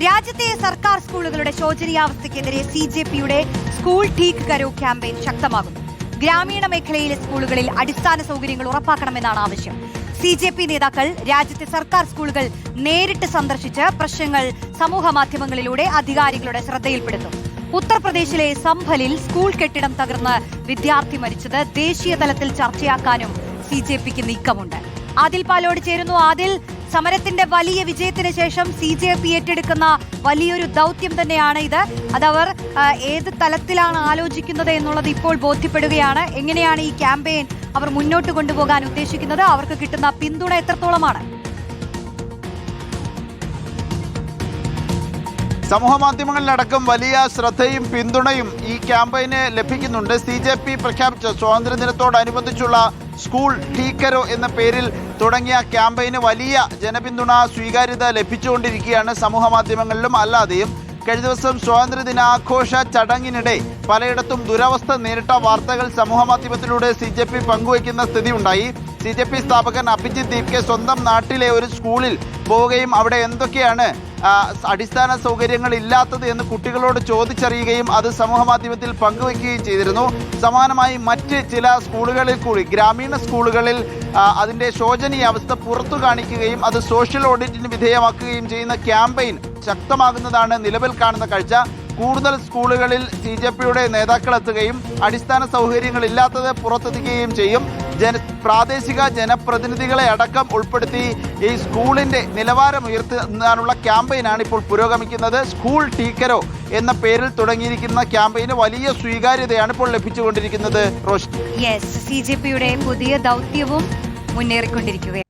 രാജ്യത്തെ സർക്കാർ സ്കൂളുകളുടെ ശോചനീയാവസ്ഥയ്ക്കെതിരെ CJPയുടെ സ്കൂൾ ടീക്ക് കരോ ക്യാമ്പയിൻ ശക്തമാകുന്നു. ഗ്രാമീണ മേഖലയിലെ സ്കൂളുകളിൽ അടിസ്ഥാന സൗകര്യങ്ങൾ ഉറപ്പാക്കണമെന്നാണ് ആവശ്യം. CJP നേതാക്കൾ രാജ്യത്തെ സർക്കാർ സ്കൂളുകൾ നേരിട്ട് സന്ദർശിച്ച് പ്രശ്നങ്ങൾ സമൂഹ മാധ്യമങ്ങളിലൂടെ അധികാരികളുടെ ശ്രദ്ധയിൽപ്പെടുത്തും. ഉത്തർപ്രദേശിലെ സംഭലിൽ സ്കൂൾ കെട്ടിടം തകർന്ന് വിദ്യാർത്ഥി മരിച്ചത് ദേശീയ തലത്തിൽ ചർച്ചയാക്കാനും CJPക്ക് നീക്കമുണ്ട്. ആദിൽ പാലോട് ചേരുന്നു. ആദിൽ, സമരത്തിന്റെ വലിയ വിജയത്തിന് ശേഷം CJP ഏറ്റെടുക്കുന്ന വലിയൊരു ദൗത്യം തന്നെയാണ് ഇത്. അതവർ ഏത് തലത്തിലാണ് ആലോചിക്കുന്നത് എന്നുള്ളത് ഇപ്പോൾ ബോധ്യപ്പെടുകയാണ്. എങ്ങനെയാണ് ഈ ക്യാമ്പയിൻ അവർ മുന്നോട്ട് കൊണ്ടുപോകാൻ ഉദ്ദേശിക്കുന്നത്? അവർക്ക് കിട്ടുന്ന പിന്തുണ എത്രത്തോളമാണ്? സമൂഹ മാധ്യമങ്ങളിലടക്കം വലിയ ശ്രദ്ധയും പിന്തുണയും ഈ ക്യാമ്പയിന് ലഭിക്കുന്നുണ്ട്. CJP പ്രഖ്യാപിച്ച സ്വാതന്ത്ര്യദിനത്തോടനുബന്ധിച്ചുള്ള സ്കൂൾ ടീക്കരോ എന്ന പേരിൽ തുടങ്ങിയ ക്യാമ്പയിന് വലിയ ജനപിന്തുണ സ്വീകാര്യത ലഭിച്ചുകൊണ്ടിരിക്കുകയാണ് സമൂഹ മാധ്യമങ്ങളിലും അല്ലാതെയും. കഴിഞ്ഞ ദിവസം സ്വാതന്ത്ര്യദിനാഘോഷ ചടങ്ങിനിടെ പലയിടത്തും ദുരവസ്ഥ നേരിട്ട വാർത്തകൾ സമൂഹ മാധ്യമത്തിലൂടെ CJP പങ്കുവയ്ക്കുന്ന സ്ഥിതിയുണ്ടായി. CJP സ്ഥാപകൻ അഭിജിത്ത് ദീപ്കെ സ്വന്തം നാട്ടിലെ ഒരു സ്കൂളിൽ പോവുകയും അവിടെ എന്തൊക്കെയാണ് അടിസ്ഥാന സൗകര്യങ്ങൾ ഇല്ലാത്തത് എന്ന് കുട്ടികളോട് ചോദിച്ചറിയുകയും അത് സമൂഹ മാധ്യമത്തിൽ പങ്കുവയ്ക്കുകയും ചെയ്തിരുന്നു. സമാനമായി മറ്റ് ചില സ്കൂളുകളിൽ കൂടി ഗ്രാമീണ സ്കൂളുകളിൽ അതിൻ്റെ ശോചനീയ അവസ്ഥ പുറത്തു കാണിക്കുകയും അത് സോഷ്യൽ ഓഡിറ്റിന് വിധേയമാക്കുകയും ചെയ്യുന്ന ക്യാമ്പയിൻ ശക്തമാകുന്നതാണ് നിലവിൽ കാണുന്ന കാഴ്ച. കൂടുതൽ സ്കൂളുകളിൽ CJPയുടെ നേതാക്കൾ എത്തുകയും അടിസ്ഥാന സൗകര്യങ്ങൾ ഇല്ലാത്തത് പുറത്തെത്തിക്കുകയും ചെയ്യും. പ്രാദേശിക ജനപ്രതിനിധികളെ അടക്കം ഉൾപ്പെടുത്തി ഈ സ്കൂളിൻ്റെ നിലവാരം ഉയർത്താനുള്ള ക്യാമ്പയിനാണ് ഇപ്പോൾ പുരോഗമിക്കുന്നത്. സ്കൂൾ ടീക്കരോ എന്ന പേരിൽ തുടങ്ങിയിരിക്കുന്ന ക്യാമ്പയിന് വലിയ സ്വീകാര്യതയാണ് ഇപ്പോൾ ലഭിച്ചുകൊണ്ടിരിക്കുന്നത്. CJPയുടെ പുതിയ ദൗത്യവും മുന്നേറിക്കൊണ്ടിരിക്കുകയാണ്.